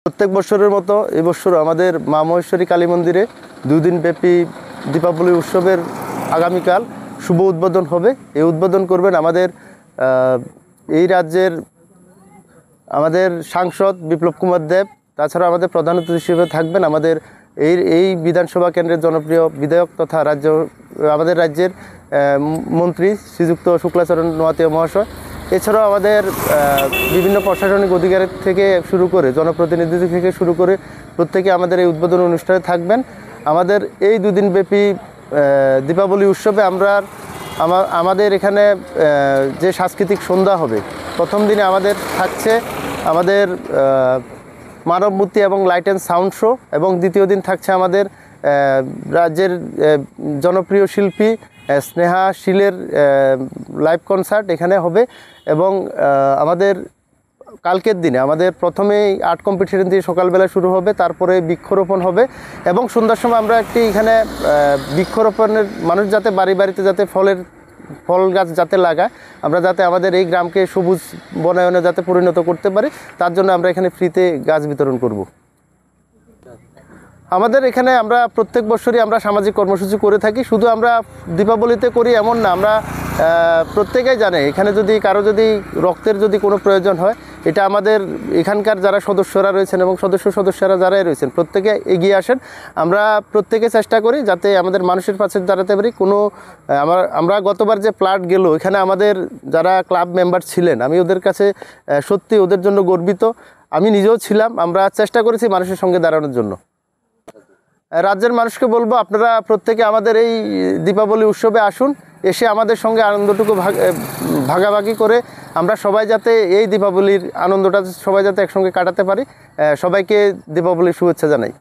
প্রত্যেক বছরের মতো এবছর আমাদের মা মহেশ্বরী কালী মন্দিরে 2 দিন ব্যাপী দীপাবলি উৎসবের আগামীকাল শুভ উদ্বোধন হবে। এই উদ্বোধন করবেন এই রাজ্যের আমাদের সাংসদ বিপ্লব কুমার দেব। তাছাড়া আমাদের প্রধান অতিথি হিসেবে থাকবেন আমাদের এই বিধানসভা কেন্দ্রের জনপ্রিয় বিধায়ক তথা আমাদের রাজ্যের মন্ত্রী শ্রীযুক্ত শুক্লাচরণ নোয়াতিয়া মহাশয়। এছাড়াও আমাদের বিভিন্ন প্রশাসনিক অধিকারী থেকে শুরু করে জনপ্রতিনিধি থেকে শুরু করে প্রত্যেকে আমাদের এই উদ্বোধন অনুষ্ঠানে থাকবেন। আমাদের এই 2 দিন ব্যাপী দীপাবলি উৎসবে আমাদের এখানে যে সাংস্কৃতিক সন্ধ্যা হবে, প্রথম দিনে আমাদের থাকছে আমাদের মানব মূর্তি এবং লাইট অ্যান্ড সাউন্ড শো, এবং দ্বিতীয় দিন থাকছে আমাদের রাজ্যের জনপ্রিয় শিল্পী স্নেহা শীলের লাইভ কনসার্ট এখানে হবে। এবং আমাদের কালকের দিনে আমাদের প্রথমেই আর্ট কম্পিটিশন দিয়ে সকালবেলা শুরু হবে, তারপরে বৃক্ষরোপণ হবে এবং সন্ধ্যার সময় আমরা এখানে বৃক্ষরোপণের মানুষ যাতে বাড়িতে যাতে ফল গাছ যাতে লাগায়, আমরা যাতে আমাদের এই গ্রামকে সবুজ বনায়নে যাতে পরিণত করতে পারি, তার জন্য আমরা এখানে ফ্রিতে গাছ বিতরণ করব। আমাদের এখানে আমরা প্রত্যেক বছরই আমরা সামাজিক কর্মসূচি করে থাকি। শুধু আমরা দীপাবলিতে করি এমন না, আমরা প্রত্যেকেই জানে এখানে যদি কারো রক্তের কোনো প্রয়োজন হয়, এটা আমাদের এখানকার যারা সদস্যরা রয়েছেন এবং সদস্যরা যারাই রয়েছেন প্রত্যেকে এগিয়ে আসেন। আমরা প্রত্যেকে চেষ্টা করি যাতে আমাদের মানুষের পাশে দাঁড়াতে পারি। আমরা গতবার যে প্লাট গেল, এখানে আমাদের যারা ক্লাব মেম্বার ছিলেন, আমি ওদের কাছে সত্যি ওদের জন্য গর্বিত। আমি নিজেও ছিলাম। আমরা চেষ্টা করেছি মানুষের সঙ্গে দাঁড়ানোর জন্য। রাজ্যের মানুষকে বলবো, আপনারা প্রত্যেকে আমাদের এই দীপাবলি উৎসবে আসুন, এসে আমাদের সঙ্গে আনন্দটুকু ভাগাভাগি করে আমরা সবাই যাতে এই দীপাবলির আনন্দটা সবাই যাতে একসঙ্গে কাটাতে পারি। সবাইকে দীপাবলির শুভেচ্ছা জানাই।